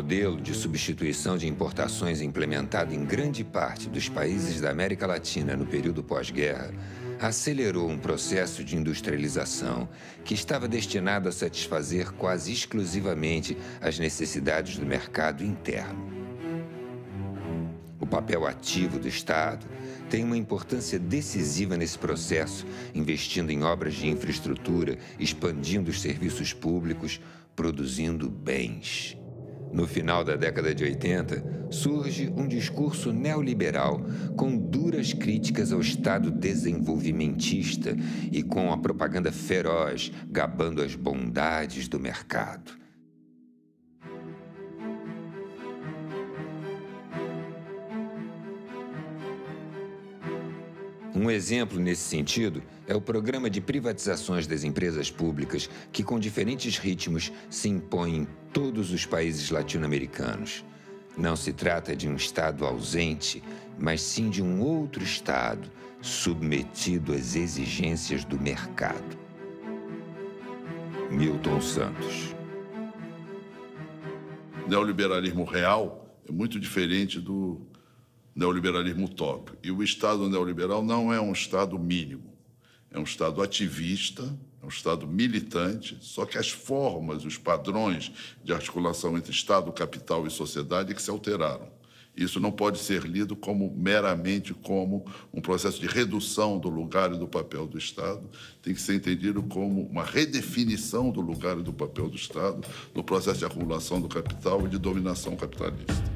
modelo de substituição de importações implementado em grande parte dos países da América Latina no período pós-guerra acelerou um processo de industrialização que estava destinado a satisfazer quase exclusivamente as necessidades do mercado interno. O papel ativo do Estado tem uma importância decisiva nesse processo, investindo em obras de infraestrutura, expandindo os serviços públicos, produzindo bens. No final da década de 80, surge um discurso neoliberal com duras críticas ao Estado desenvolvimentista e com a propaganda feroz gabando as bondades do mercado. Um exemplo nesse sentido é o programa de privatizações das empresas públicas que, com diferentes ritmos, se impõe em todos os países latino-americanos. Não se trata de um Estado ausente, mas sim de um outro Estado submetido às exigências do mercado. Milton Santos. O neoliberalismo real é muito diferente do neoliberalismo utópico. E o Estado neoliberal não é um Estado mínimo, é um Estado ativista, é um Estado militante, só que as formas, os padrões de articulação entre Estado, capital e sociedade é que se alteraram. Isso não pode ser lido meramente como um processo de redução do lugar e do papel do Estado, tem que ser entendido como uma redefinição do lugar e do papel do Estado no processo de acumulação do capital e de dominação capitalista.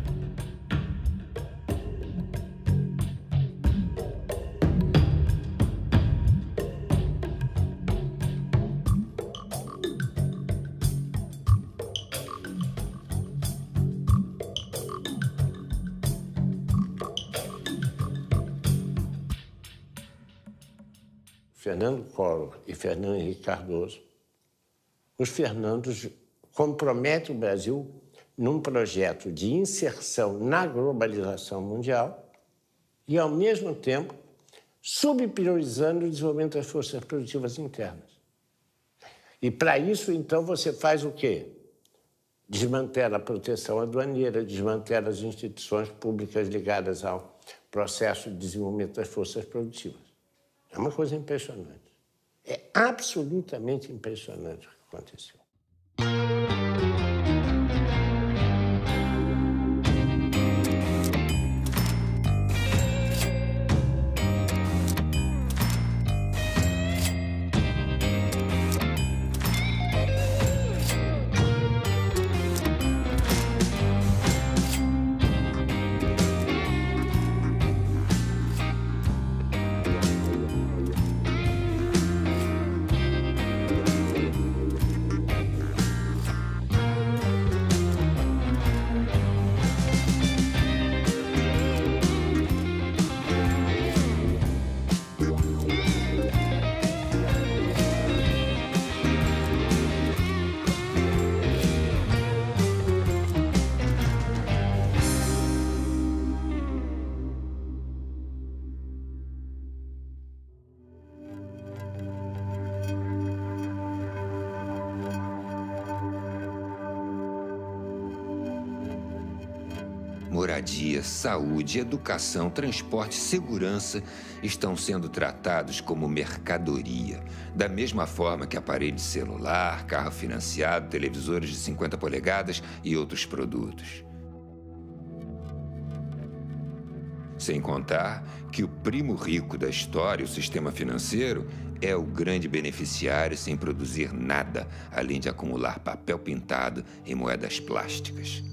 Fernando Collor e Fernando Henrique Cardoso, os Fernandos comprometem o Brasil num projeto de inserção na globalização mundial e, ao mesmo tempo, subpriorizando o desenvolvimento das forças produtivas internas. E, para isso, então, você faz o quê? Desmantela a proteção aduaneira, desmantela as instituições públicas ligadas ao processo de desenvolvimento das forças produtivas. É uma coisa impressionante. É absolutamente impressionante o que aconteceu. Moradia, saúde, educação, transporte, segurança estão sendo tratados como mercadoria, da mesma forma que aparelho de celular, carro financiado, televisores de 50 polegadas e outros produtos. Sem contar que o primo rico da história, o sistema financeiro, é o grande beneficiário sem produzir nada, além de acumular papel pintado e moedas plásticas.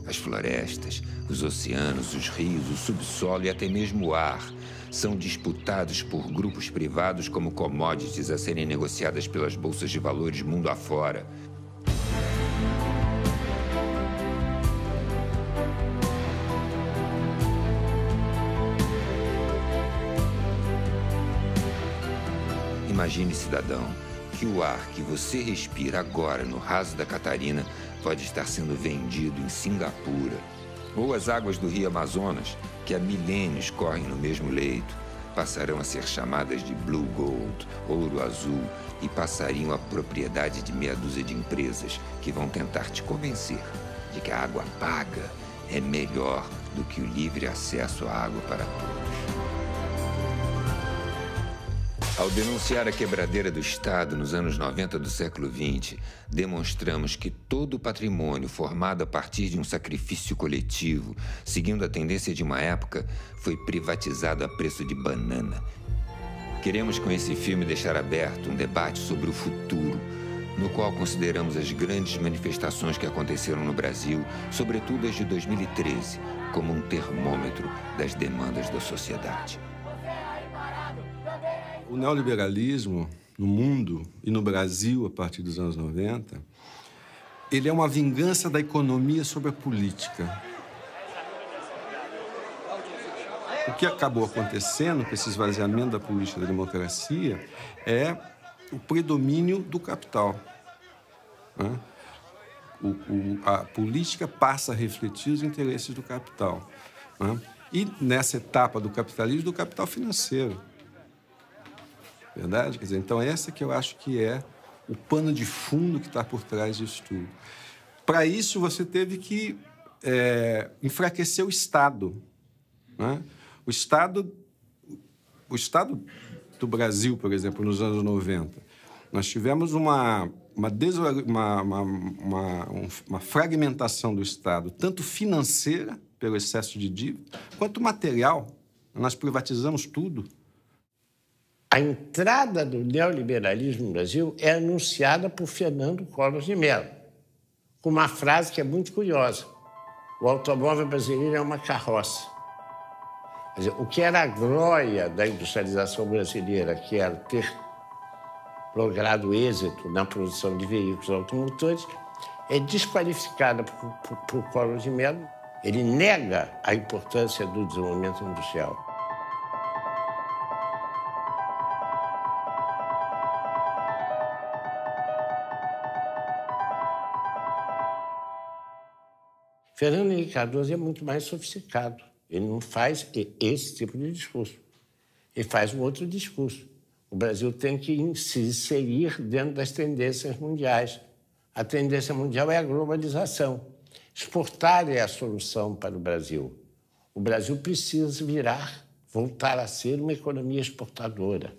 As florestas, os oceanos, os rios, o subsolo e até mesmo o ar são disputados por grupos privados como commodities a serem negociadas pelas bolsas de valores mundo afora. Imagine, cidadão, que o ar que você respira agora no raso da Catarina pode estar sendo vendido em Singapura. Ou as águas do Rio Amazonas, que há milênios correm no mesmo leito, passarão a ser chamadas de Blue Gold, ouro azul, e passariam à propriedade de meia dúzia de empresas que vão tentar te convencer de que a água paga é melhor do que o livre acesso à água para todos. Ao denunciar a quebradeira do Estado nos anos 90 do século XX, demonstramos que todo o patrimônio formado a partir de um sacrifício coletivo, seguindo a tendência de uma época, foi privatizado a preço de banana. Queremos com esse filme deixar aberto um debate sobre o futuro, no qual consideramos as grandes manifestações que aconteceram no Brasil, sobretudo as de 2013, como um termômetro das demandas da sociedade. O neoliberalismo no mundo e no Brasil, a partir dos anos 90, ele é uma vingança da economia sobre a política. O que acabou acontecendo com esse esvaziamento da política da democracia é o predomínio do capital. Né? A política passa a refletir os interesses do capital. Né? E nessa etapa do capitalismo, do capital financeiro. Verdade? Quer dizer, então, essa que eu acho que é o pano de fundo que está por trás disso tudo. Para isso, você teve que enfraquecer o Estado. Né? O Estado do Brasil, por exemplo, nos anos 90, nós tivemos uma fragmentação do Estado, tanto financeira, pelo excesso de dívida, quanto material. Nós privatizamos tudo. A entrada do neoliberalismo no Brasil é anunciada por Fernando Collor de Mello, com uma frase que é muito curiosa. O automóvel brasileiro é uma carroça. Quer dizer, o que era a glória da industrialização brasileira, que era ter logrado êxito na produção de veículos automotores, é desqualificada por Collor de Mello. Ele nega a importância do desenvolvimento industrial. Fernando Henrique Cardoso é muito mais sofisticado. Ele não faz esse tipo de discurso. Ele faz um outro discurso. O Brasil tem que se inserir dentro das tendências mundiais. A tendência mundial é a globalização. Exportar é a solução para o Brasil. O Brasil precisa voltar a ser uma economia exportadora.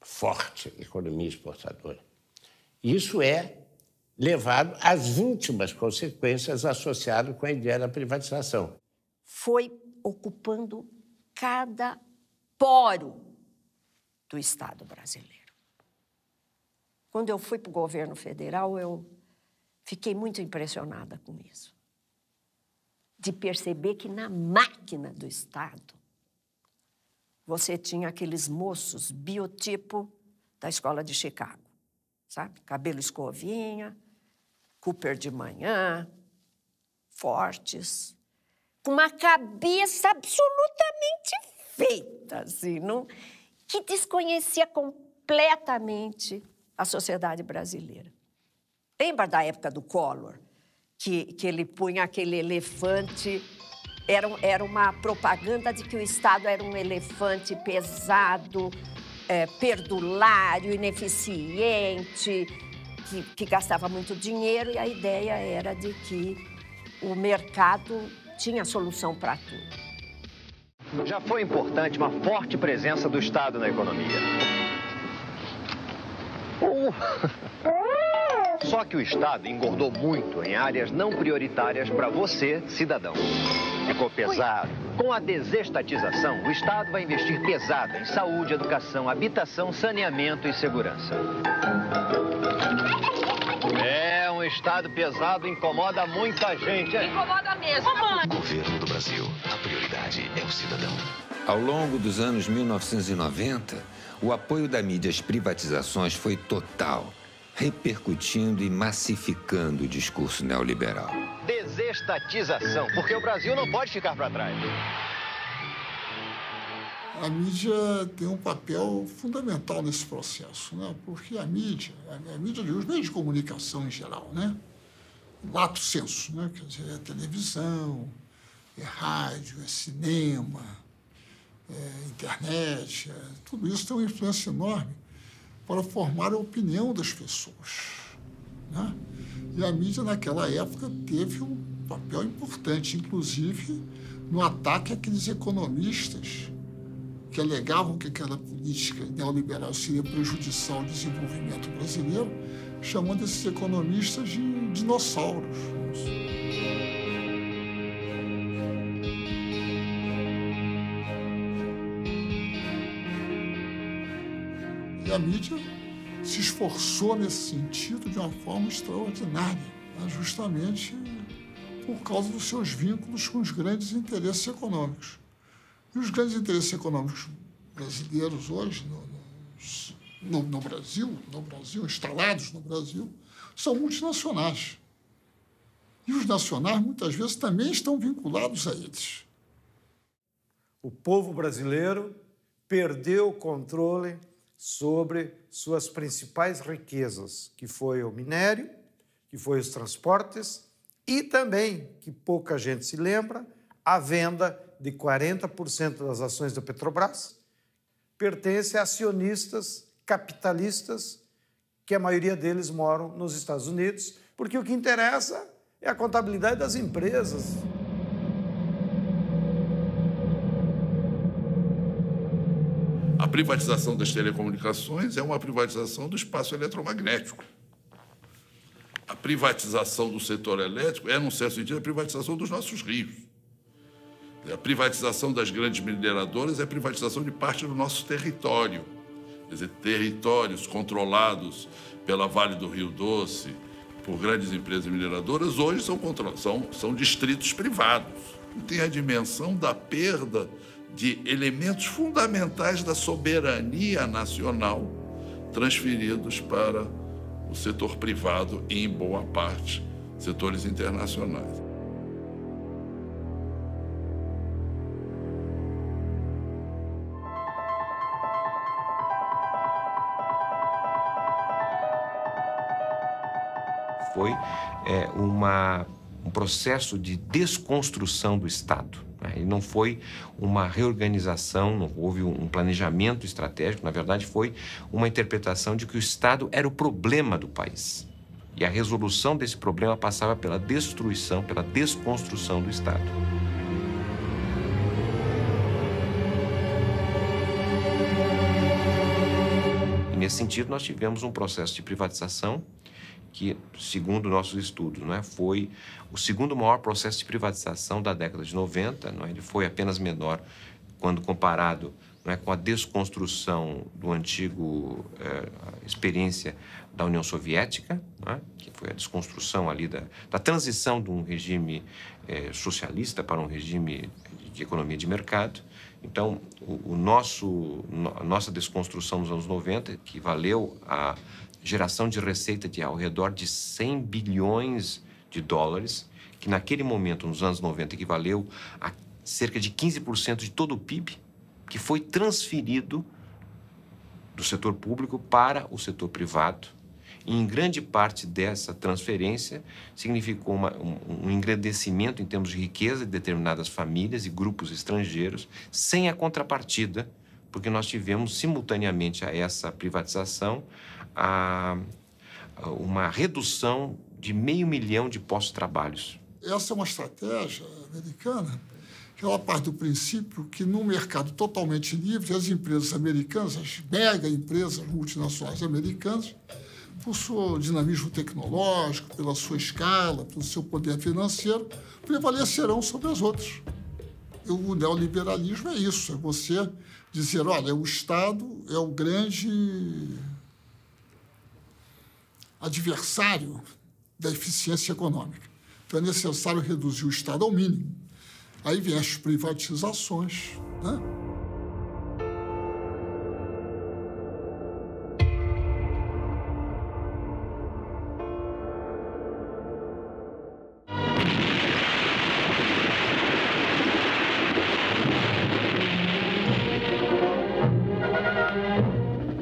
Forte economia exportadora. Isso é levado às últimas consequências associadas com a ideia da privatização. Foi ocupando cada poro do Estado brasileiro. Quando eu fui para o governo federal, eu fiquei muito impressionada com isso. De perceber que na máquina do Estado, você tinha aqueles moços biotipo da escola de Chicago, sabe? Cabelo escovinha, Cooper de manhã, fortes, com uma cabeça absolutamente feita, assim, que desconhecia completamente a sociedade brasileira. Lembra da época do Collor, que ele punha aquele elefante, era uma propaganda de que o Estado era um elefante pesado, perdulário, ineficiente, que gastava muito dinheiro, e a ideia era de que o mercado tinha solução para tudo. Já foi importante uma forte presença do Estado na economia. Só que o Estado engordou muito em áreas não prioritárias para você, cidadão. Ficou pesado. Com a desestatização, o Estado vai investir pesado em saúde, educação, habitação, saneamento e segurança. Um Estado pesado incomoda muita gente. Incomoda mesmo. Governo do Brasil. A prioridade é o cidadão. Ao longo dos anos 1990, o apoio da mídia às privatizações foi total, repercutindo e massificando o discurso neoliberal. Desestatização, porque o Brasil não pode ficar para trás. A mídia tem um papel fundamental nesse processo, né? Porque a mídia de os meios de comunicação em geral, né? Lato sensu, né? Quer dizer, é televisão, é rádio, é cinema, internet, tudo isso tem uma influência enorme para formar a opinião das pessoas, né? E a mídia, naquela época, teve um papel importante, inclusive no ataque àqueles economistas que alegavam que aquela política neoliberal seria prejudicial ao desenvolvimento brasileiro, chamando esses economistas de dinossauros. E a mídia se esforçou nesse sentido de uma forma extraordinária, né? Justamente por causa dos seus vínculos com os grandes interesses econômicos. E os grandes interesses econômicos brasileiros hoje, no Brasil, instalados no Brasil, são multinacionais. E os nacionais, muitas vezes, também estão vinculados a eles. O povo brasileiro perdeu o controle sobre suas principais riquezas, que foi o minério, que foi os transportes e também, que pouca gente se lembra, a venda de 40% das ações da Petrobras pertence a acionistas capitalistas, que a maioria deles moram nos Estados Unidos, porque o que interessa é a contabilidade das empresas. A privatização das telecomunicações é uma privatização do espaço eletromagnético. A privatização do setor elétrico é, num certo sentido, a privatização dos nossos rios. A privatização das grandes mineradoras é a privatização de parte do nosso território. Quer dizer, territórios controlados pela Vale do Rio Doce, por grandes empresas mineradoras, hoje são distritos privados. E tem a dimensão da perda de elementos fundamentais da soberania nacional transferidos para o setor privado e, em boa parte, setores internacionais. Foi um processo de desconstrução do Estado. E não foi uma reorganização, não houve um planejamento estratégico, na verdade foi uma interpretação de que o Estado era o problema do país. E a resolução desse problema passava pela destruição, pela desconstrução do Estado. E nesse sentido nós tivemos um processo de privatização que, segundo nossos estudos, foi o segundo maior processo de privatização da década de 90. Ele foi apenas menor quando comparado com a desconstrução do antigo experiência da União Soviética, que foi a desconstrução ali da transição de um regime socialista para um regime de economia de mercado. Então, a nossa desconstrução nos anos 90, que valeu a geração de receita de ao redor de 100 bilhões de dólares, que naquele momento, nos anos 90, equivaleu a cerca de 15% de todo o PIB, que foi transferido do setor público para o setor privado. E em grande parte dessa transferência significou um engrandecimento em termos de riqueza de determinadas famílias e grupos estrangeiros, sem a contrapartida, porque nós tivemos simultaneamente a essa privatização uma redução de 500 mil de postos de trabalho. Essa é uma estratégia americana que ela parte do princípio que, num mercado totalmente livre, as empresas americanas, as mega empresas multinacionais americanas, por seu dinamismo tecnológico, pela sua escala, pelo seu poder financeiro, prevalecerão sobre as outras. O neoliberalismo é isso, é você dizer, olha, o Estado é o grande adversário da eficiência econômica. Então, é necessário reduzir o Estado ao mínimo. Aí vem as privatizações, né?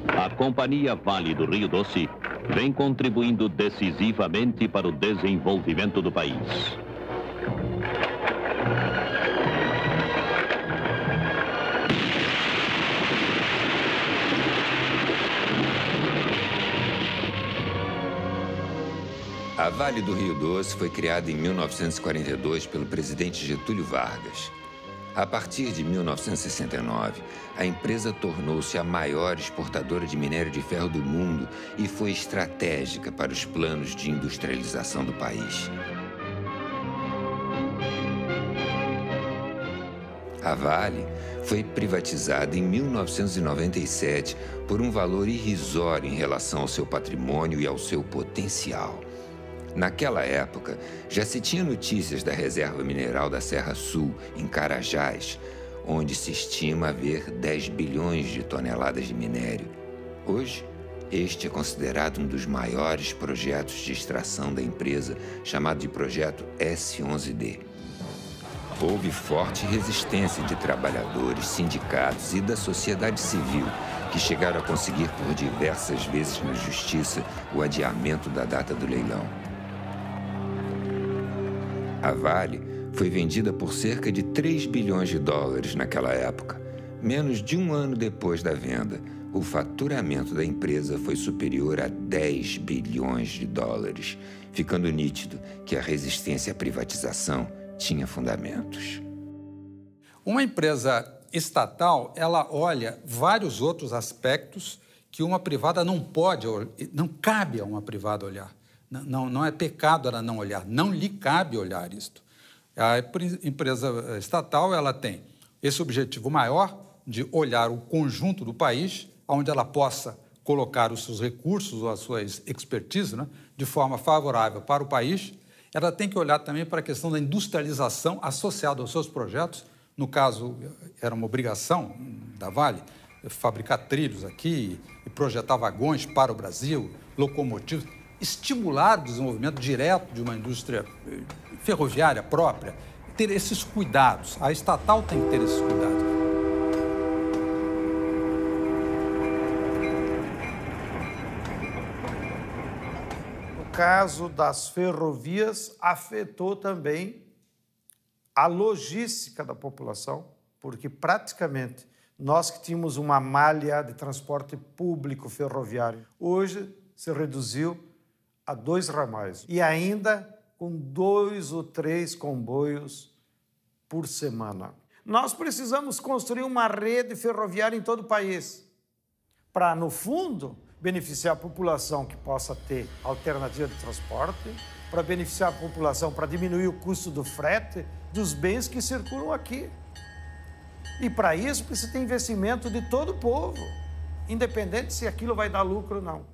A Companhia Vale do Rio Doce vem contribuindo decisivamente para o desenvolvimento do país. A Vale do Rio Doce foi criada em 1942 pelo presidente Getúlio Vargas. A partir de 1969, a empresa tornou-se a maior exportadora de minério de ferro do mundo e foi estratégica para os planos de industrialização do país. A Vale foi privatizada em 1997 por um valor irrisório em relação ao seu patrimônio e ao seu potencial. Naquela época, já se tinha notícias da reserva mineral da Serra Sul, em Carajás, onde se estima haver 10 bilhões de toneladas de minério. Hoje, este é considerado um dos maiores projetos de extração da empresa, chamado de Projeto S11D. Houve forte resistência de trabalhadores, sindicatos e da sociedade civil, que chegaram a conseguir por diversas vezes na justiça o adiamento da data do leilão. A Vale foi vendida por cerca de 3 bilhões de dólares naquela época. Menos de um ano depois da venda, o faturamento da empresa foi superior a 10 bilhões de dólares, ficando nítido que a resistência à privatização tinha fundamentos. Uma empresa estatal, ela olha vários outros aspectos que uma privada não pode, não cabe a uma privada olhar. Não é pecado ela não olhar, não lhe cabe olhar isto. A empresa estatal, ela tem esse objetivo maior de olhar o conjunto do país, onde ela possa colocar os seus recursos ou as suas expertise, né, de forma favorável para o país. Ela tem que olhar também para a questão da industrialização associada aos seus projetos. No caso, era uma obrigação da Vale fabricar trilhos aqui e projetar vagões para o Brasil, locomotivas, estimular o desenvolvimento direto de uma indústria ferroviária própria, ter esses cuidados. A estatal tem que ter esses cuidados. No caso das ferrovias, afetou também a logística da população, porque praticamente nós que tínhamos uma malha de transporte público ferroviário, hoje se reduziu a 2 ramais e ainda com 2 ou 3 comboios por semana. Nós precisamos construir uma rede ferroviária em todo o país para, no fundo, beneficiar a população que possa ter alternativa de transporte, para beneficiar a população, para diminuir o custo do frete dos bens que circulam aqui. E para isso precisa ter investimento de todo o povo, independente se aquilo vai dar lucro ou não.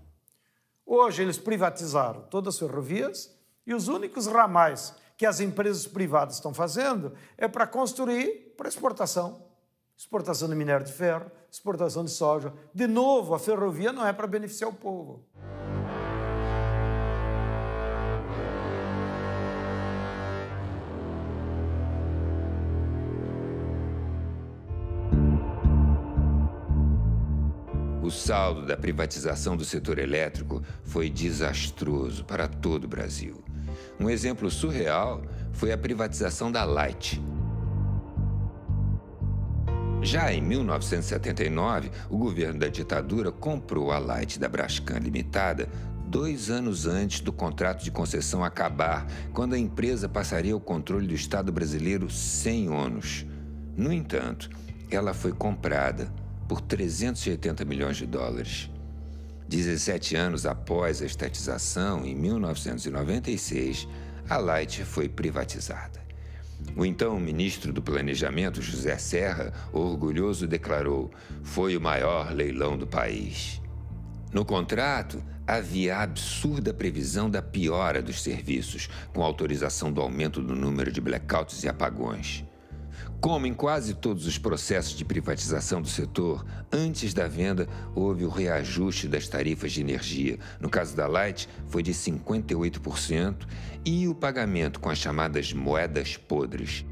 Hoje eles privatizaram todas as ferrovias e os únicos ramais que as empresas privadas estão fazendo é para construir para exportação. Exportação de minério de ferro, exportação de soja. De novo, a ferrovia não é para beneficiar o povo. O saldo da privatização do setor elétrico foi desastroso para todo o Brasil. Um exemplo surreal foi a privatização da Light. Já em 1979, o governo da ditadura comprou a Light da Braskem Limitada 2 anos antes do contrato de concessão acabar, quando a empresa passaria ao controle do Estado brasileiro sem ônus. No entanto, ela foi comprada por 380 milhões de dólares. 17 anos após a estatização, em 1996, a Light foi privatizada. O então ministro do Planejamento, José Serra, orgulhoso, declarou: "Foi o maior leilão do país." No contrato, havia a absurda previsão da piora dos serviços, com autorização do aumento do número de blackouts e apagões. Como em quase todos os processos de privatização do setor, antes da venda houve o reajuste das tarifas de energia. No caso da Light, foi de 58% e o pagamento com as chamadas moedas podres.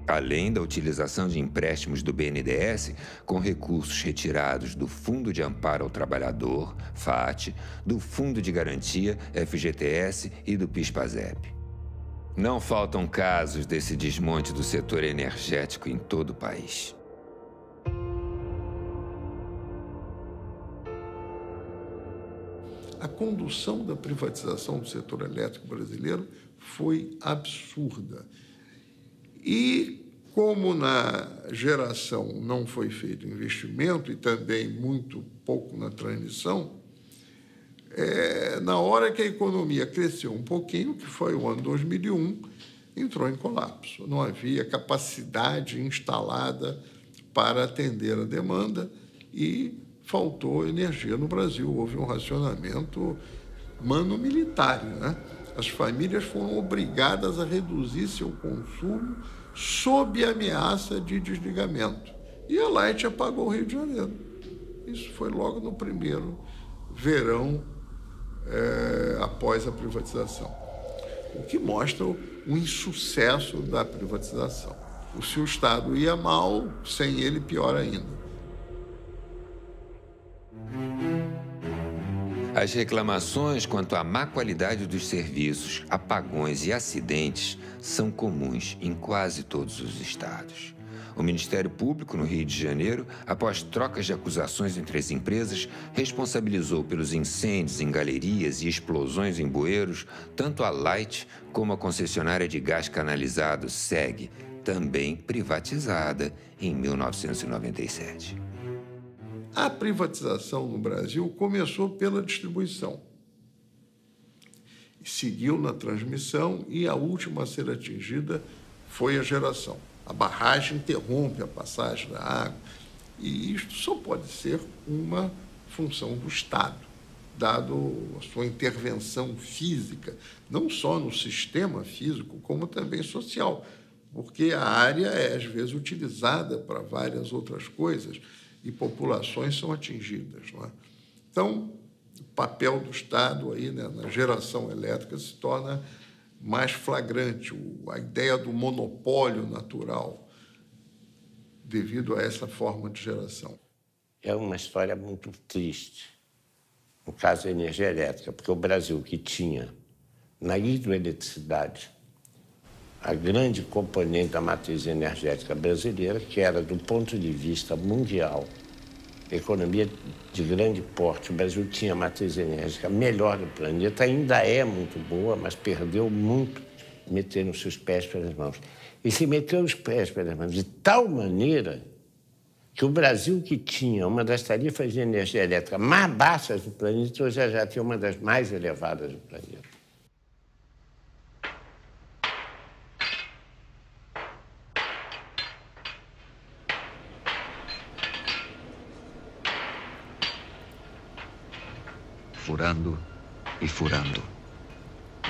Além da utilização de empréstimos do BNDES com recursos retirados do Fundo de Amparo ao Trabalhador, FAT, do Fundo de Garantia, FGTS e do PIS/PASEP. Não faltam casos desse desmonte do setor energético em todo o país. A condução da privatização do setor elétrico brasileiro foi absurda. E, como na geração não foi feito investimento e também muito pouco na transmissão, na hora que a economia cresceu um pouquinho, que foi o ano 2001, entrou em colapso. Não havia capacidade instalada para atender a demanda e faltou energia no Brasil. Houve um racionamento mano-militário, né? As famílias foram obrigadas a reduzir seu consumo sob ameaça de desligamento. E a Light apagou o Rio de Janeiro. Isso foi logo no primeiro verão após a privatização. O que mostra o insucesso da privatização. Se o Estado ia mal, sem ele, pior ainda. As reclamações quanto à má qualidade dos serviços, apagões e acidentes são comuns em quase todos os estados. O Ministério Público, no Rio de Janeiro, após trocas de acusações entre as empresas, responsabilizou pelos incêndios em galerias e explosões em bueiros tanto a Light como a concessionária de gás canalizado SEG, também privatizada em 1997. A privatização no Brasil começou pela distribuição, seguiu na transmissão e a última a ser atingida foi a geração. A barragem interrompe a passagem da água e isto só pode ser uma função do Estado, dado a sua intervenção física, não só no sistema físico, como também social, porque a área é, às vezes, utilizada para várias outras coisas e populações são atingidas, não é? Então, o papel do Estado aí, né, na geração elétrica se torna mais flagrante, a ideia do monopólio natural devido a essa forma de geração. É uma história muito triste, no caso da energia elétrica, porque o Brasil, que tinha na hidroeletricidade a grande componente da matriz energética brasileira, que era, do ponto de vista mundial, economia de grande porte. O Brasil tinha a matriz energética melhor do planeta, ainda é muito boa, mas perdeu muito metendo os seus pés pelas mãos. E se meteu os pés pelas mãos de tal maneira que o Brasil, que tinha uma das tarifas de energia elétrica mais baixas do planeta, hoje já tem uma das mais elevadas do planeta. Furando e furando.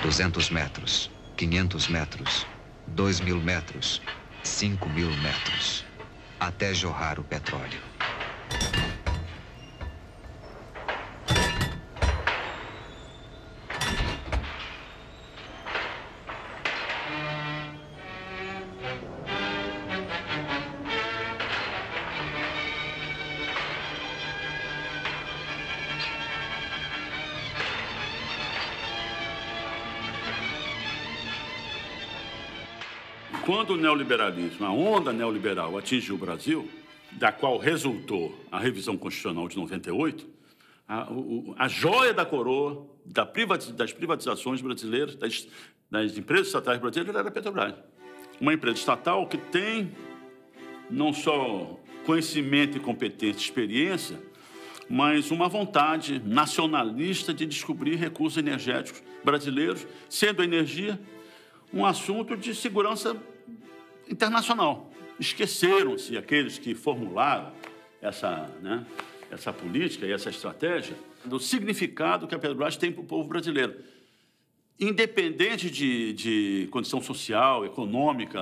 200 metros, 500 metros, 2.000 metros, 5.000 metros, até jorrar o petróleo. Quando o neoliberalismo, a onda neoliberal atingiu o Brasil, da qual resultou a revisão constitucional de 98, a joia da coroa das privatizações brasileiras, das empresas estatais brasileiras, era a Petrobras. Uma empresa estatal que tem não só conhecimento e competência e experiência, mas uma vontade nacionalista de descobrir recursos energéticos brasileiros, sendo a energia um assunto de segurança internacional. Esqueceram-se aqueles que formularam essa política e essa estratégia do significado que a Petrobras tem para o povo brasileiro. Independente de condição social, econômica,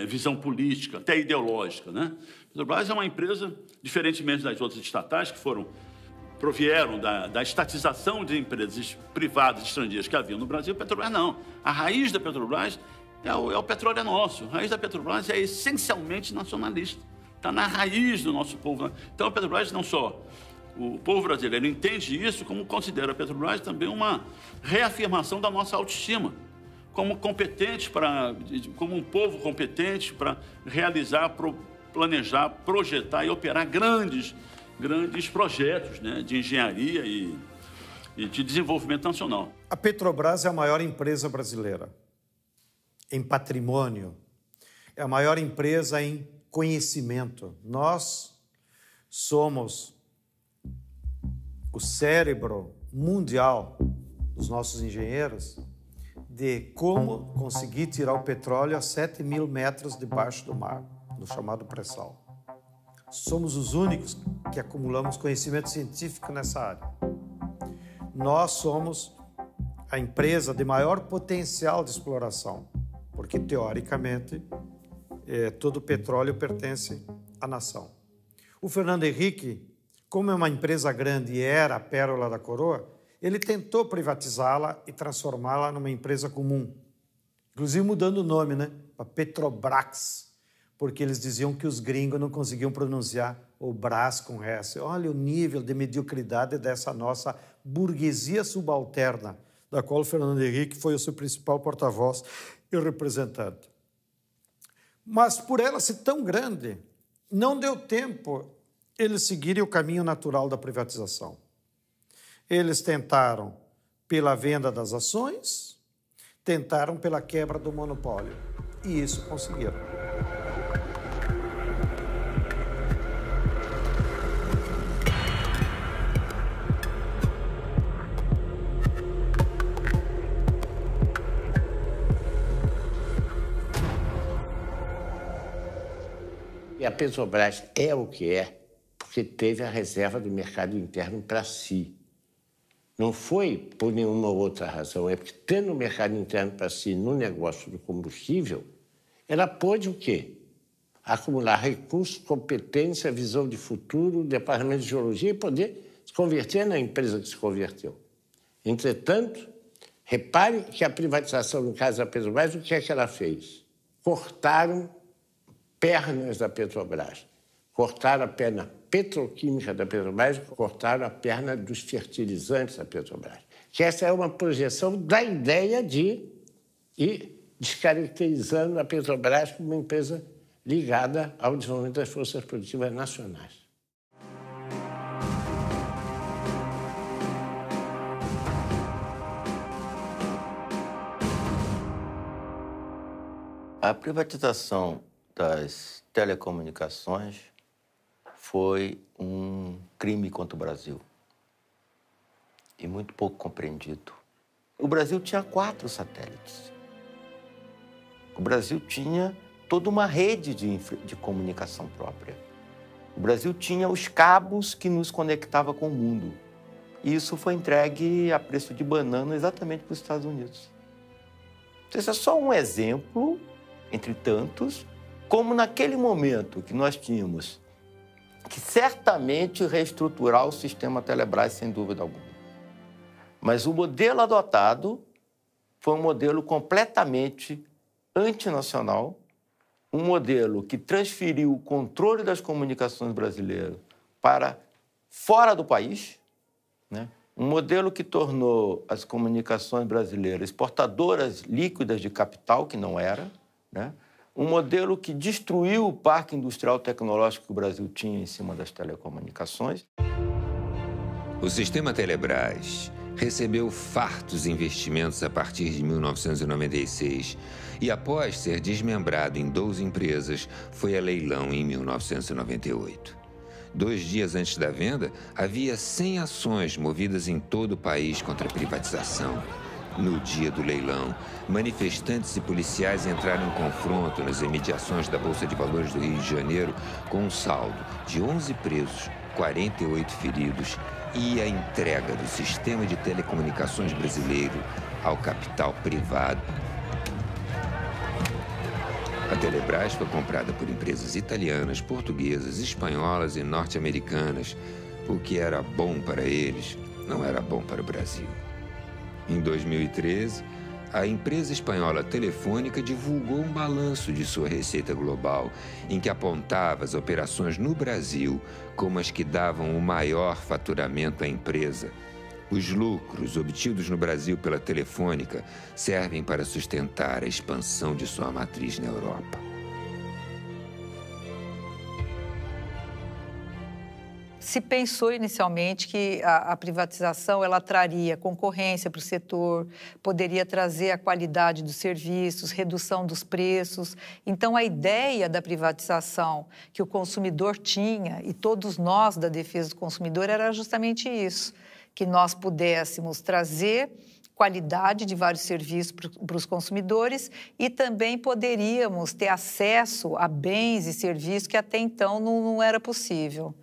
visão política, até ideológica, né? A Petrobras é uma empresa, diferentemente das outras estatais, que provieram da estatização de empresas privadas estrangeiras que haviam no Brasil. A Petrobras não. A raiz da Petrobras o petróleo é nosso. A raiz da Petrobras é essencialmente nacionalista. Está na raiz do nosso povo. Então, a Petrobras não só... O povo brasileiro entende isso como considera a Petrobras também uma reafirmação da nossa autoestima, como competente como um povo competente para realizar, planejar, projetar e operar grandes projetos, né, de engenharia e de desenvolvimento nacional. A Petrobras é a maior empresa brasileira em patrimônio, é a maior empresa em conhecimento. Nós somos o cérebro mundial dos nossos engenheiros de como conseguir tirar o petróleo a 7.000 metros debaixo do mar, no chamado pré-sal. Somos os únicos que acumulamos conhecimento científico nessa área. Nós somos a empresa de maior potencial de exploração, porque, teoricamente, todo o petróleo pertence à nação. O Fernando Henrique, como é uma empresa grande e era a pérola da coroa, ele tentou privatizá-la e transformá-la numa empresa comum. Inclusive mudando o nome, né? Para Petrobras, porque eles diziam que os gringos não conseguiam pronunciar o Brás com S. Olha o nível de mediocridade dessa nossa burguesia subalterna, da qual o Fernando Henrique foi o seu principal porta-voz e representante. Mas por ela ser tão grande, não deu tempo eles seguirem o caminho natural da privatização. Eles tentaram pela venda das ações, tentaram pela quebra do monopólio, e isso conseguiram. E a Petrobras é o que é, porque teve a reserva do mercado interno para si. Não foi por nenhuma outra razão, é porque, tendo o mercado interno para si no negócio do combustível, ela pôde o quê? Acumular recursos, competência, visão de futuro, departamento de geologia e poder se converter na empresa que se converteu. Entretanto, repare que a privatização, no caso da Petrobras, o que é que ela fez? Cortaram pernas da Petrobras. Cortaram a perna petroquímica da Petrobras, cortaram a perna dos fertilizantes da Petrobras. Que essa é uma projeção da ideia de ir descaracterizando a Petrobras como uma empresa ligada ao desenvolvimento das forças produtivas nacionais. A privatização das telecomunicações foi um crime contra o Brasil e muito pouco compreendido. O Brasil tinha 4 satélites. O Brasil tinha toda uma rede de comunicação própria. O Brasil tinha os cabos que nos conectavam com o mundo. E isso foi entregue a preço de banana exatamente para os Estados Unidos. Esse é só um exemplo, entre tantos, como naquele momento que nós tínhamos que certamente reestruturar o sistema Telebrás, sem dúvida alguma. Mas o modelo adotado foi um modelo completamente antinacional, um modelo que transferiu o controle das comunicações brasileiras para fora do país, né? Um modelo que tornou as comunicações brasileiras exportadoras líquidas de capital, que não era, né? Um modelo que destruiu o parque industrial tecnológico que o Brasil tinha em cima das telecomunicações. O sistema Telebrás recebeu fartos investimentos a partir de 1996 e, após ser desmembrado em 12 empresas, foi a leilão em 1998. 2 dias antes da venda, havia 100 ações movidas em todo o país contra a privatização. No dia do leilão, manifestantes e policiais entraram em confronto nas imediações da Bolsa de Valores do Rio de Janeiro com um saldo de 11 presos, 48 feridos e a entrega do sistema de telecomunicações brasileiro ao capital privado. A Telebrás foi comprada por empresas italianas, portuguesas, espanholas e norte-americanas. O que era bom para eles não era bom para o Brasil. Em 2013, a empresa espanhola Telefônica divulgou um balanço de sua receita global, em que apontava as operações no Brasil como as que davam o maior faturamento à empresa. Os lucros obtidos no Brasil pela Telefônica servem para sustentar a expansão de sua matriz na Europa. Se pensou inicialmente que a privatização ela traria concorrência para o setor, poderia trazer a qualidade dos serviços, redução dos preços. Então, a ideia da privatização que o consumidor tinha, e todos nós da defesa do consumidor, era justamente isso, que nós pudéssemos trazer qualidade de vários serviços para os consumidores e também poderíamos ter acesso a bens e serviços que até então não era possível.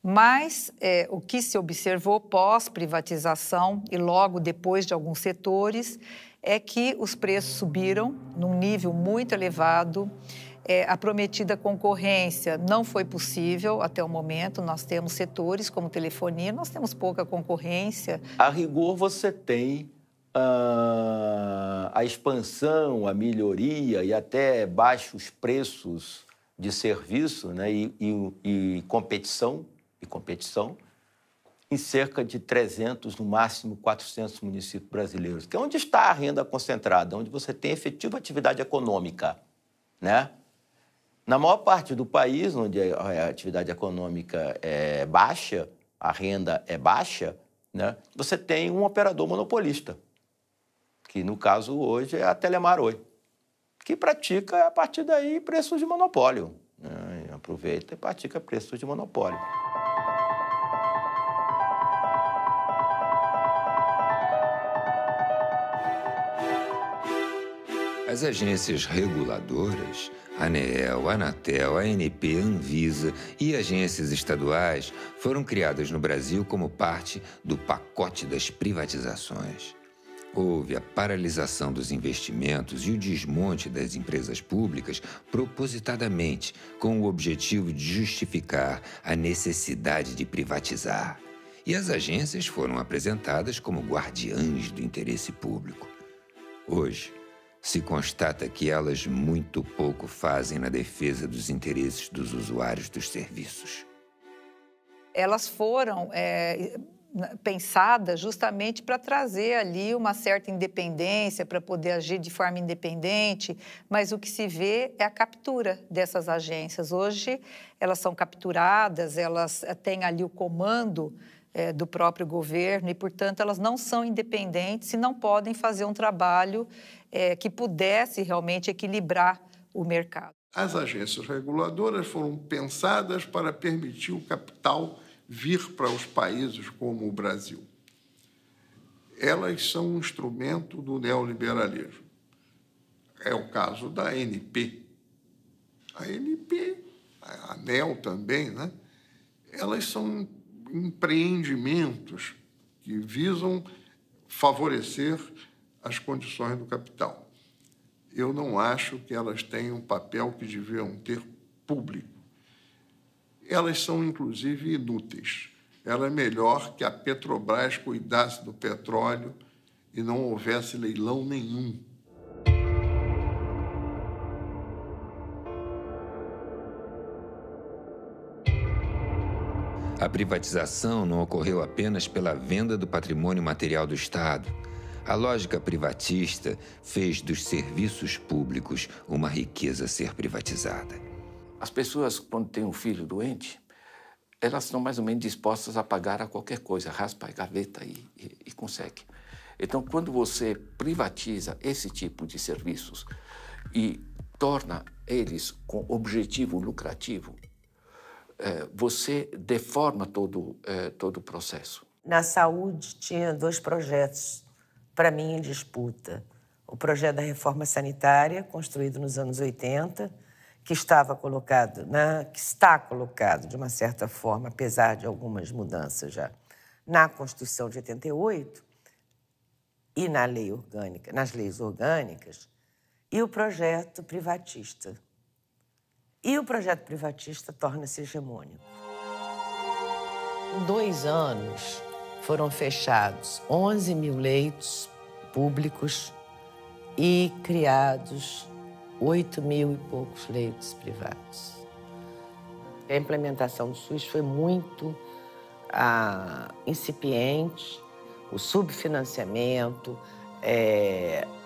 Mas o que se observou pós-privatização e logo depois de alguns setores é que os preços subiram num nível muito elevado. A prometida concorrência não foi possível até o momento. Nós temos setores como telefonia, nós temos pouca concorrência. A rigor, você tem a expansão, a melhoria e até baixos preços de serviço, né, e competição em cerca de 300, no máximo 400 municípios brasileiros, que é onde está a renda concentrada, onde você tem efetiva atividade econômica, né? Na maior parte do país, onde a atividade econômica é baixa, a renda é baixa, né, você tem um operador monopolista, que no caso hoje é a Telemar Oi, que pratica, a partir daí, preços de monopólio, né? Aproveita e pratica preços de monopólio. As agências reguladoras, ANEEL, Anatel, ANP, Anvisa e agências estaduais foram criadas no Brasil como parte do pacote das privatizações. Houve a paralisação dos investimentos e o desmonte das empresas públicas propositadamente, com o objetivo de justificar a necessidade de privatizar. E as agências foram apresentadas como guardiãs do interesse público. Hoje, se constata que elas muito pouco fazem na defesa dos interesses dos usuários dos serviços. Elas foram pensadas justamente para trazer ali uma certa independência, para poder agir de forma independente, mas o que se vê é a captura dessas agências. Hoje, elas são capturadas, elas têm ali o comando do próprio governo e, portanto, elas não são independentes e não podem fazer um trabalho que pudesse realmente equilibrar o mercado. As agências reguladoras foram pensadas para permitir o capital vir para os países como o Brasil. Elas são um instrumento do neoliberalismo. É o caso da ANP. A ANP, a ANEL também, né? Elas são empreendimentos que visam favorecer as condições do capital. Eu não acho que elas tenham um papel que deviam ter público. Elas são, inclusive, inúteis. Era melhor que a Petrobras cuidasse do petróleo e não houvesse leilão nenhum. A privatização não ocorreu apenas pela venda do patrimônio material do Estado. A lógica privatista fez dos serviços públicos uma riqueza a ser privatizada. As pessoas, quando têm um filho doente, elas estão mais ou menos dispostas a pagar a qualquer coisa, raspa a gaveta e consegue. Então, quando você privatiza esse tipo de serviços e torna eles com objetivo lucrativo, você deforma todo o processo. Na saúde, tinha 2 projetos, para mim, em disputa. O projeto da reforma sanitária, construído nos anos 80, que está colocado, de uma certa forma, apesar de algumas mudanças já, na Constituição de 88 e na lei orgânica, nas leis orgânicas, e o projeto privatista. E o projeto privatista torna-se hegemônico. Em 2 anos, foram fechados 11 mil leitos públicos e criados 8 mil e poucos leitos privados. A implementação do SUS foi muito incipiente, o subfinanciamento,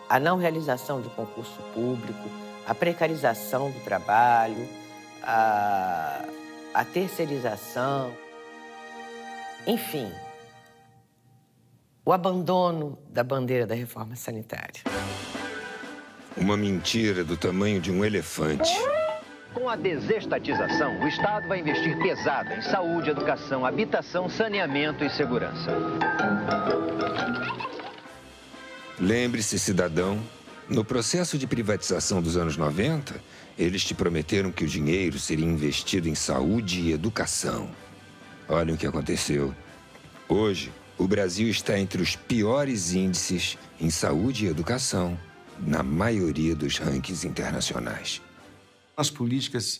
a não realização de concurso público, a precarização do trabalho, a terceirização. Enfim, o abandono da bandeira da reforma sanitária. Uma mentira do tamanho de um elefante. Com a desestatização, o Estado vai investir pesado em saúde, educação, habitação, saneamento e segurança. Lembre-se, cidadão, no processo de privatização dos anos 90, eles te prometeram que o dinheiro seria investido em saúde e educação. Olha o que aconteceu. Hoje, o Brasil está entre os piores índices em saúde e educação, na maioria dos rankings internacionais. As políticas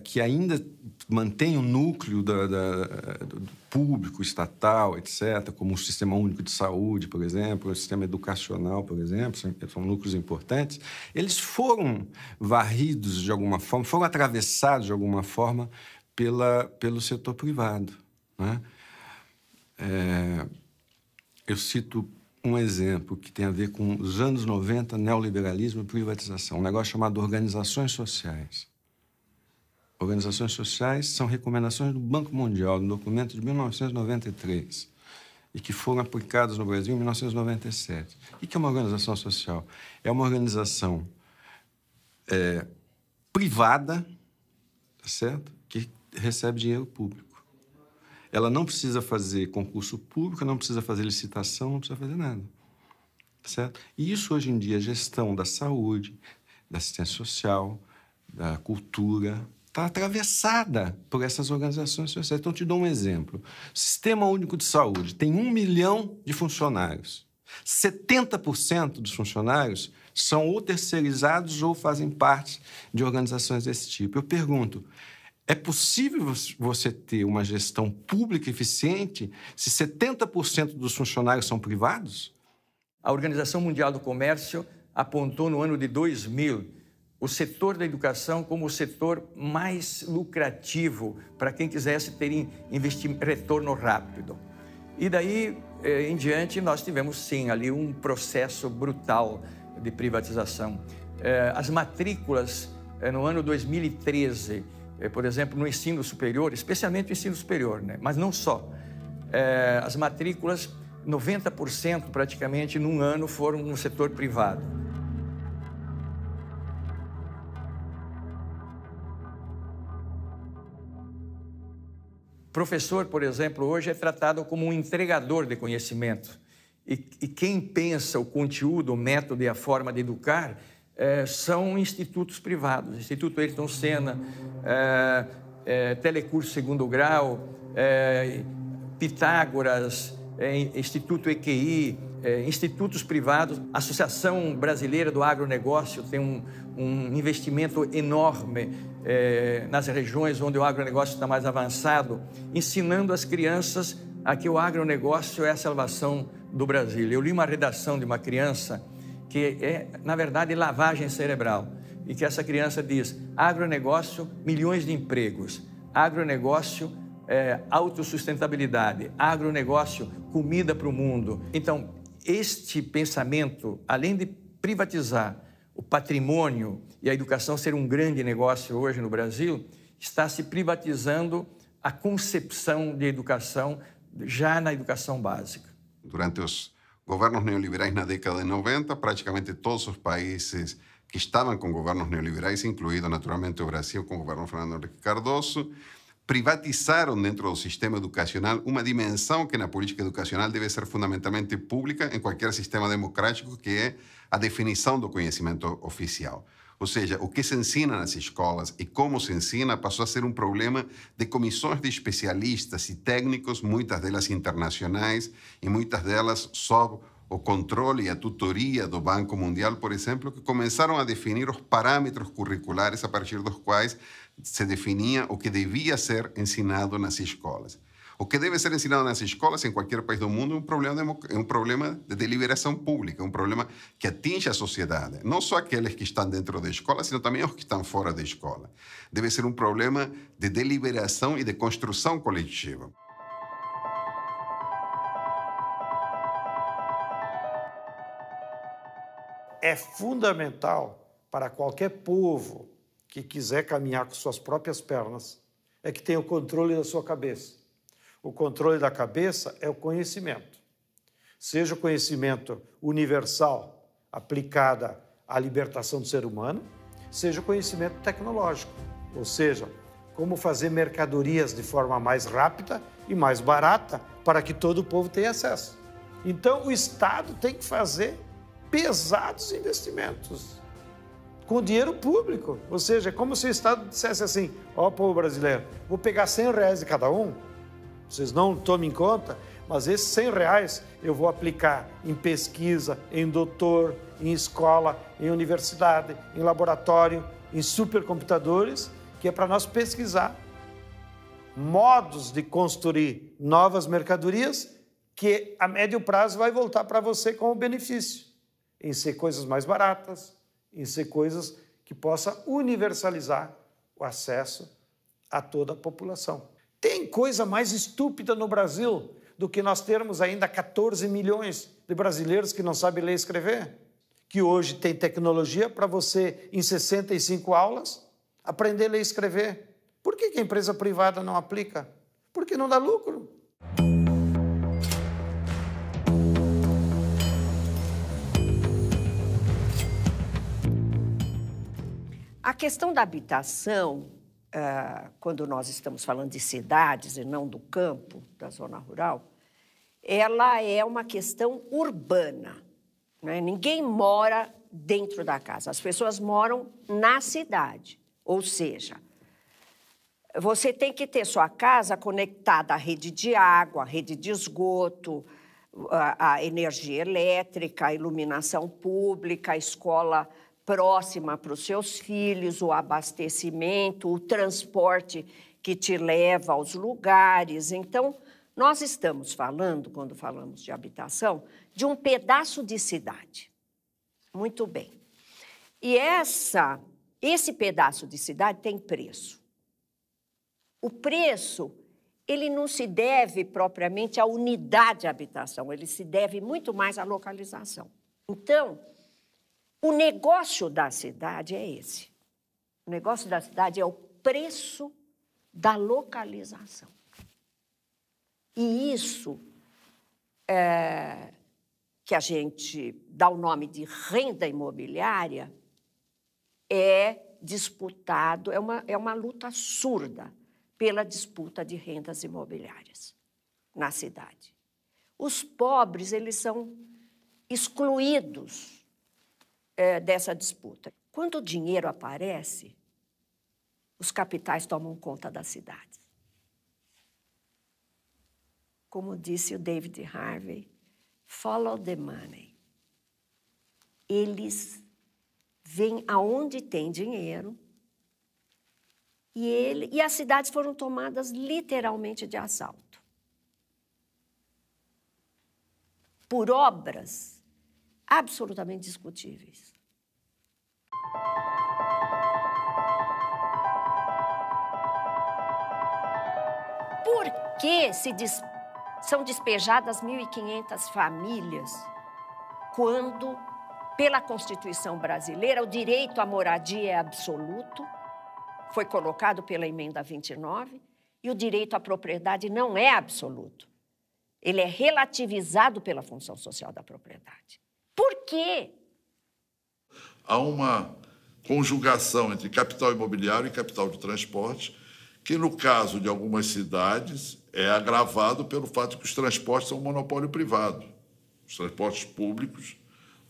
que ainda mantêm o núcleo do público, estatal, etc., como o Sistema Único de Saúde, por exemplo, o sistema educacional, por exemplo, são núcleos importantes, eles foram varridos de alguma forma, foram atravessados de alguma forma pelo setor privado, né? Eu cito um exemplo que tem a ver com os anos 90, neoliberalismo e privatização, um negócio chamado organizações sociais. Organizações sociais são recomendações do Banco Mundial, no documento de 1993, e que foram aplicadas no Brasil em 1997. O que é uma organização social? É uma organização privada, certo? Que recebe dinheiro público. Ela não precisa fazer concurso público, não precisa fazer licitação, não precisa fazer nada, certo? E isso, hoje em dia, a gestão da saúde, da assistência social, da cultura, está atravessada por essas organizações sociais. Então, te dou um exemplo. O Sistema Único de Saúde tem 1 milhão de funcionários. 70% dos funcionários são ou terceirizados ou fazem parte de organizações desse tipo. Eu pergunto, é possível você ter uma gestão pública eficiente se 70% dos funcionários são privados? A Organização Mundial do Comércio apontou no ano de 2000 o setor da educação como o setor mais lucrativo para quem quisesse ter retorno rápido. E daí em diante nós tivemos sim ali um processo brutal de privatização. As matrículas no ano 2013, por exemplo, no ensino superior, especialmente o ensino superior, né? Mas não só. As matrículas, 90% praticamente num ano foram no setor privado. Professor, por exemplo, hoje é tratado como um entregador de conhecimento. E quem pensa o conteúdo, o método e a forma de educar são institutos privados. Instituto Ayrton Senna, Telecurso Segundo Grau, Pitágoras, Instituto EQI, institutos privados. A Associação Brasileira do Agronegócio tem um investimento enorme nas regiões onde o agronegócio está mais avançado, ensinando as crianças a que o agronegócio é a salvação do Brasil. Eu li uma redação de uma criança que é, na verdade, lavagem cerebral, e que essa criança diz: agronegócio, milhões de empregos, agronegócio, autossustentabilidade, agronegócio, comida para o mundo. Então, este pensamento, além de privatizar o patrimônio e a educação ser um grande negócio hoje no Brasil, está se privatizando a concepção de educação já na educação básica. Durante os governos neoliberais na década de 90, praticamente todos os países que estavam com governos neoliberais, incluído naturalmente o Brasil com o governo Fernando Henrique Cardoso, privatizaram dentro do sistema educacional uma dimensão que na política educacional deve ser fundamentalmente pública em qualquer sistema democrático, que é a definição do conhecimento oficial. Ou seja, o que se ensina nas escolas e como se ensina passou a ser um problema de comissões de especialistas e técnicos, muitas delas internacionais e muitas delas sob o controle e a tutoria do Banco Mundial, por exemplo, que começaram a definir os parâmetros curriculares a partir dos quais se definia o que devia ser ensinado nas escolas. O que deve ser ensinado nas escolas em qualquer país do mundo é um problema de deliberação pública, um problema que atinge a sociedade. Não só aqueles que estão dentro da escola, sino também os que estão fora da escola. Deve ser um problema de deliberação e de construção coletiva. É fundamental para qualquer povo que quiser caminhar com suas próprias pernas, é que tenha o controle da sua cabeça. O controle da cabeça é o conhecimento. Seja o conhecimento universal, aplicado à libertação do ser humano, seja o conhecimento tecnológico, ou seja, como fazer mercadorias de forma mais rápida e mais barata para que todo o povo tenha acesso. Então, o Estado tem que fazer pesados investimentos com dinheiro público. Ou seja, é como se o Estado dissesse assim, ó, povo brasileiro, vou pegar R$100 de cada um, vocês não tomem em conta, mas esses R$100 eu vou aplicar em pesquisa, em doutor, em escola, em universidade, em laboratório, em supercomputadores, que é para nós pesquisar modos de construir novas mercadorias que a médio prazo vai voltar para você como benefício, em ser coisas mais baratas, em ser coisas que possa universalizar o acesso a toda a população. Tem coisa mais estúpida no Brasil do que nós termos ainda 14 milhões de brasileiros que não sabem ler e escrever? Que hoje tem tecnologia para você, em 65 aulas, aprender a ler e escrever. Por que a empresa privada não aplica? Porque não dá lucro. A questão da habitação, quando nós estamos falando de cidades e não do campo, da zona rural, ela é uma questão urbana, né? Ninguém mora dentro da casa, as pessoas moram na cidade. Ou seja, você tem que ter sua casa conectada à rede de água, à rede de esgoto, à energia elétrica, à iluminação pública, à escola próxima para os seus filhos, o abastecimento, o transporte que te leva aos lugares. Então, nós estamos falando, quando falamos de habitação, de um pedaço de cidade. Muito bem. E esse pedaço de cidade tem preço. O preço, ele não se deve propriamente à unidade de habitação, ele se deve muito mais à localização. Então, o negócio da cidade é esse. O negócio da cidade é o preço da localização. E isso que a gente dá o nome de renda imobiliária é disputado, é uma luta surda pela disputa de rendas imobiliárias na cidade. Os pobres, eles são excluídos dessa disputa. Quando o dinheiro aparece, os capitais tomam conta das cidades. Como disse o David Harvey, follow the money. Eles vêm aonde tem dinheiro e as cidades foram tomadas literalmente de assalto. Por obras absolutamente discutíveis. Por que são despejadas 1.500 famílias quando, pela Constituição brasileira, o direito à moradia é absoluto, foi colocado pela Emenda 29, e o direito à propriedade não é absoluto. Ele é relativizado pela função social da propriedade. Por quê? Há uma conjugação entre capital imobiliário e capital de transporte, que, no caso de algumas cidades, é agravado pelo fato de que os transportes são um monopólio privado. Os transportes públicos,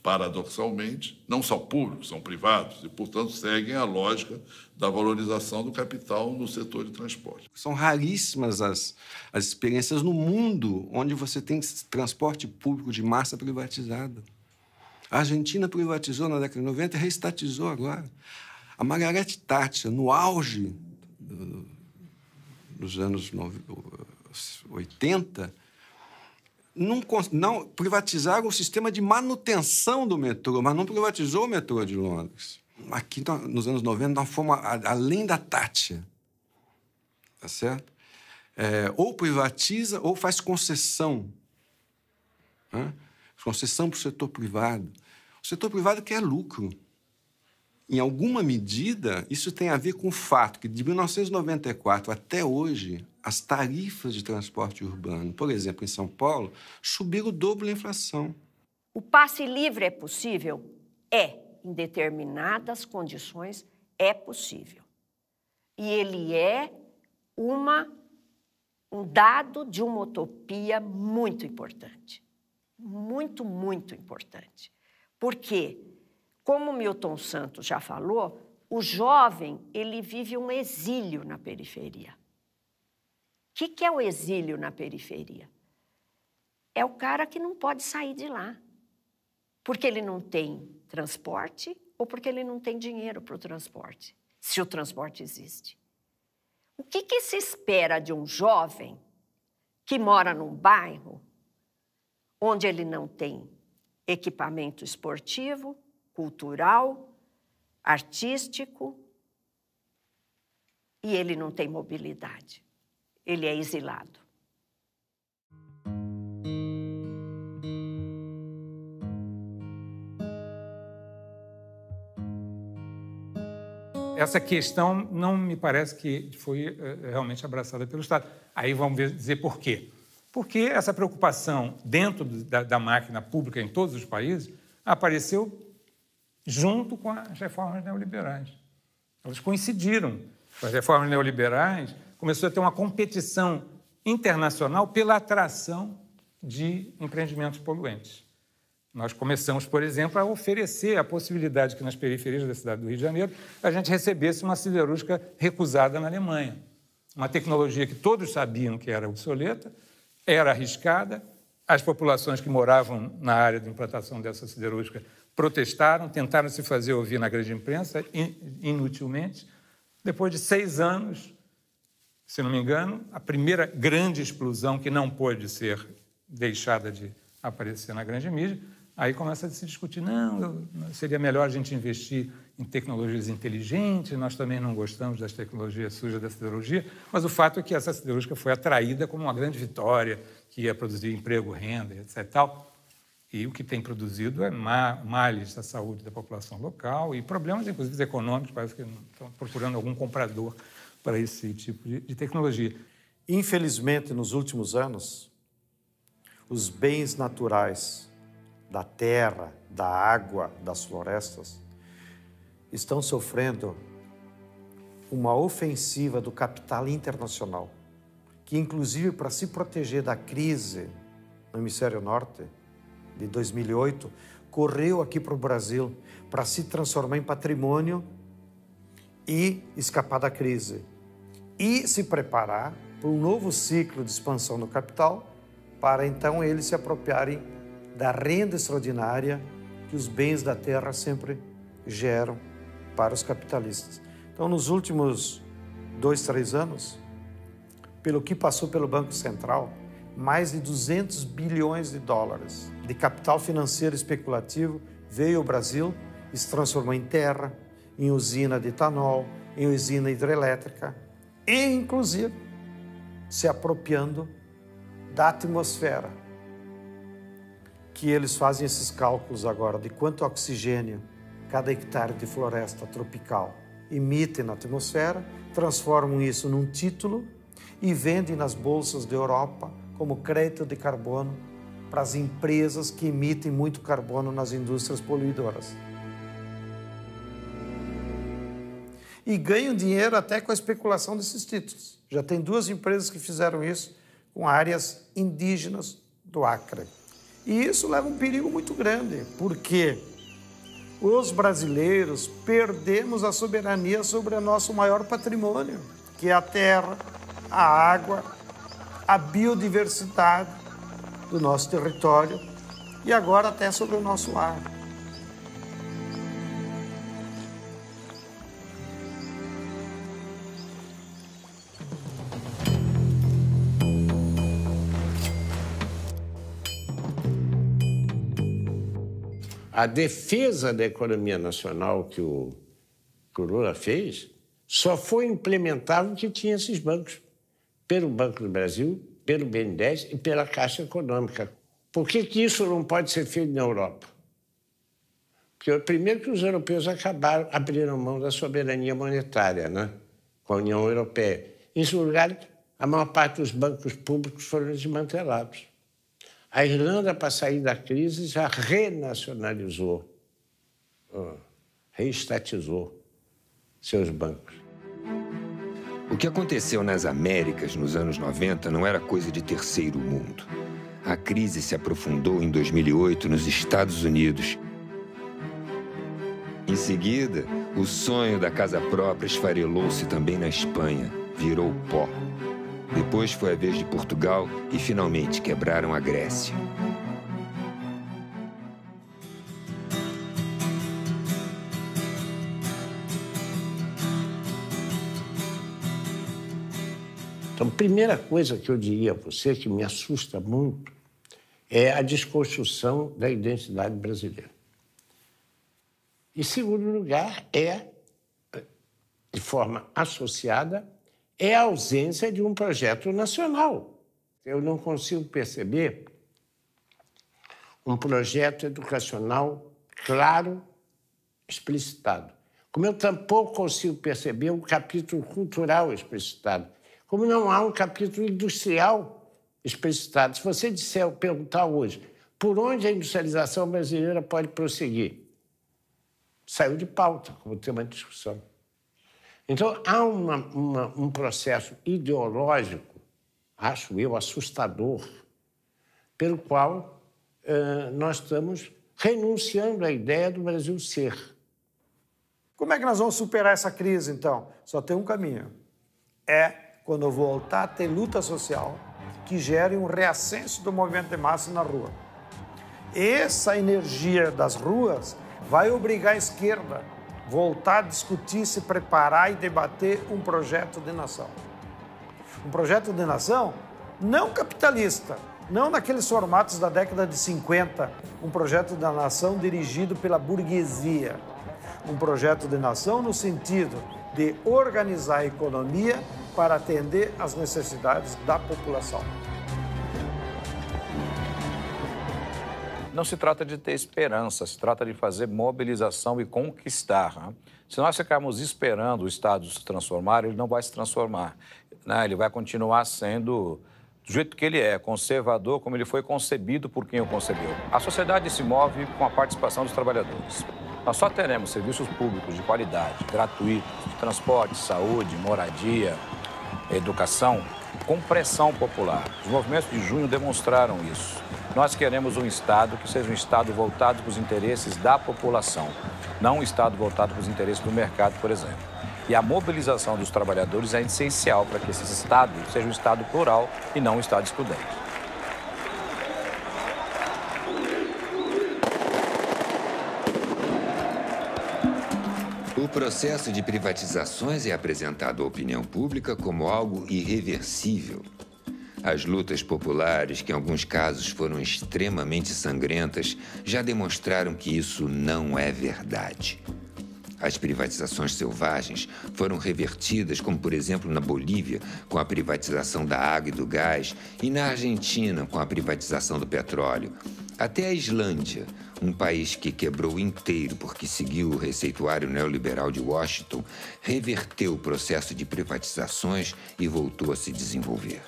paradoxalmente, não são públicos, são privados, e, portanto, seguem a lógica da valorização do capital no setor de transporte. São raríssimas as experiências no mundo onde você tem transporte público de massa privatizado. A Argentina privatizou na década de 90 e reestatizou agora. A Margaret Thatcher, no auge dos anos 80, não privatizaram o sistema de manutenção do metrô, mas não privatizou o metrô de Londres. Aqui, nos anos 90, nós fomos além da Thatcher. Tá certo? Ou privatiza ou faz concessão. Né? Concessão para o setor privado. O setor privado quer lucro. Em alguma medida, isso tem a ver com o fato que, de 1994 até hoje, as tarifas de transporte urbano, por exemplo, em São Paulo, subiram o dobro da inflação. O passe livre é possível? É. Em determinadas condições, é possível. E ele é um dado de uma utopia muito importante. Muito, muito importante. Porque, como Milton Santos já falou, o jovem ele vive um exílio na periferia. O que é o exílio na periferia? É o cara que não pode sair de lá, porque ele não tem transporte ou porque ele não tem dinheiro para o transporte, se o transporte existe. O que se espera de um jovem que mora num bairro onde ele não tem equipamento esportivo, cultural, artístico, e ele não tem mobilidade? Ele é exilado. Essa questão não me parece que foi realmente abraçada pelo Estado. Aí vamos dizer por quê. Porque essa preocupação dentro da máquina pública em todos os países apareceu junto com as reformas neoliberais. Elas coincidiram. As reformas neoliberais começou a ter uma competição internacional pela atração de empreendimentos poluentes. Nós começamos, por exemplo, a oferecer a possibilidade que nas periferias da cidade do Rio de Janeiro a gente recebesse uma siderúrgica recusada na Alemanha. Uma tecnologia que todos sabiam que era obsoleta, era arriscada, as populações que moravam na área de implantação dessa siderúrgica protestaram, tentaram se fazer ouvir na grande imprensa, inutilmente. Depois de 6 anos, se não me engano, a primeira grande explosão que não pôde ser deixada de aparecer na grande mídia, aí começa a se discutir, não, seria melhor a gente investir em tecnologias inteligentes, nós também não gostamos das tecnologias sujas da siderurgia, mas o fato é que essa siderúrgica foi atraída como uma grande vitória, que ia produzir emprego, renda, etc. Tal. E o que tem produzido é males à saúde da população local e problemas, inclusive, econômicos, parece que estão procurando algum comprador para esse tipo de tecnologia. Infelizmente, nos últimos anos, os bens naturais da terra, da água, das florestas, estão sofrendo uma ofensiva do capital internacional, que, inclusive, para se proteger da crise no hemisfério norte, de 2008, correu aqui para o Brasil para se transformar em patrimônio e escapar da crise. E se preparar para um novo ciclo de expansão do capital, para então eles se apropriarem da renda extraordinária que os bens da terra sempre geram para os capitalistas. Então, nos últimos 2, 3 anos, pelo que passou pelo Banco Central, mais de 200 bilhões de dólares de capital financeiro especulativo veio ao Brasil e se transformou em terra, em usina de etanol, em usina hidrelétrica e, inclusive, se apropriando da atmosfera, que eles fazem esses cálculos agora de quanto oxigênio cada hectare de floresta tropical emite na atmosfera, transformam isso num título e vendem nas bolsas da Europa como crédito de carbono para as empresas que emitem muito carbono nas indústrias poluidoras. E ganham dinheiro até com a especulação desses títulos. Já tem 2 empresas que fizeram isso com áreas indígenas do Acre. E isso leva um perigo muito grande, porque os brasileiros perdemos a soberania sobre o nosso maior patrimônio, que é a terra, a água, a biodiversidade do nosso território e agora até sobre o nosso ar. A defesa da economia nacional que o Lula fez só foi implementável porque tinha esses bancos, pelo Banco do Brasil, pelo BNDES e pela Caixa Econômica. Por que isso não pode ser feito na Europa? Porque Porque, primeiro, que os europeus abriram mão da soberania monetária, né? Com a União Europeia. Em segundo lugar, a maior parte dos bancos públicos foram desmantelados. A Irlanda, para sair da crise, já renacionalizou, reestatizou seus bancos. O que aconteceu nas Américas nos anos 90 não era coisa de terceiro mundo. A crise se aprofundou em 2008 nos Estados Unidos. Em seguida, o sonho da casa própria esfarelou-se também na Espanha, virou pó. Depois foi a vez de Portugal e, finalmente, quebraram a Grécia. Então, a primeira coisa que eu diria a você, que me assusta muito, é a desconstrução da identidade brasileira. Em segundo lugar, de forma associada, é a ausência de um projeto nacional. Eu não consigo perceber um projeto educacional claro, explicitado. Como eu tampouco consigo perceber um capítulo cultural explicitado. Como não há um capítulo industrial explicitado. Se você perguntar hoje por onde a industrialização brasileira pode prosseguir, saiu de pauta como tema de discussão. Então, há um processo ideológico, acho eu, assustador, pelo qual nós estamos renunciando à ideia do Brasil ser. Como é que nós vamos superar essa crise, então? Só tem um caminho. É quando voltar a ter luta social que gere um reascenso do movimento de massa na rua. Essa energia das ruas vai obrigar a esquerda a voltar a discutir, se preparar e debater um projeto de nação. Um projeto de nação não capitalista, não naqueles formatos da década de 50, um projeto da nação dirigido pela burguesia. Um projeto de nação no sentido de organizar a economia para atender às necessidades da população. Não se trata de ter esperança, se trata de fazer mobilização e conquistar. Né? Se nós ficarmos esperando o Estado se transformar, ele não vai se transformar. Né? Ele vai continuar sendo do jeito que ele é, conservador, como ele foi concebido por quem o concebeu. A sociedade se move com a participação dos trabalhadores. Nós só teremos serviços públicos de qualidade, gratuitos, de transporte, saúde, moradia, educação, com pressão popular. Os movimentos de junho demonstraram isso. Nós queremos um Estado que seja um Estado voltado para os interesses da população, não um Estado voltado para os interesses do mercado, por exemplo. E a mobilização dos trabalhadores é essencial para que esse Estado seja um Estado plural e não um Estado excludente. O processo de privatizações é apresentado à opinião pública como algo irreversível. As lutas populares, que em alguns casos foram extremamente sangrentas, já demonstraram que isso não é verdade. As privatizações selvagens foram revertidas, como, por exemplo, na Bolívia, com a privatização da água e do gás, e na Argentina, com a privatização do petróleo. Até a Islândia, um país que quebrou inteiro porque seguiu o receituário neoliberal de Washington, reverteu o processo de privatizações e voltou a se desenvolver.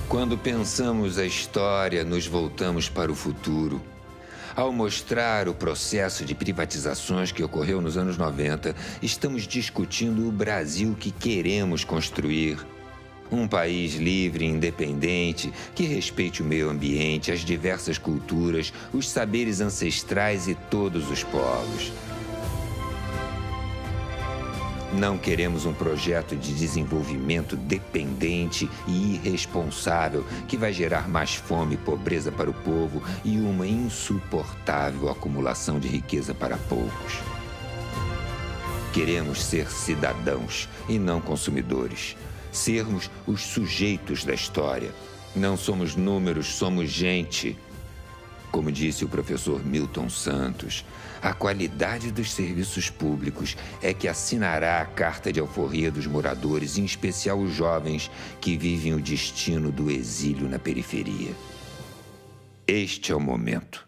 Quando pensamos a história, nos voltamos para o futuro. Ao mostrar o processo de privatizações que ocorreu nos anos 90, estamos discutindo o Brasil que queremos construir. Um país livre e independente, que respeite o meio ambiente, as diversas culturas, os saberes ancestrais e todos os povos. Não queremos um projeto de desenvolvimento dependente e irresponsável que vai gerar mais fome e pobreza para o povo e uma insuportável acumulação de riqueza para poucos. Queremos ser cidadãos e não consumidores. Sermos os sujeitos da história. Não somos números, somos gente. Como disse o professor Milton Santos, a qualidade dos serviços públicos é que assinará a carta de alforria dos moradores, em especial os jovens que vivem o destino do exílio na periferia. Este é o momento.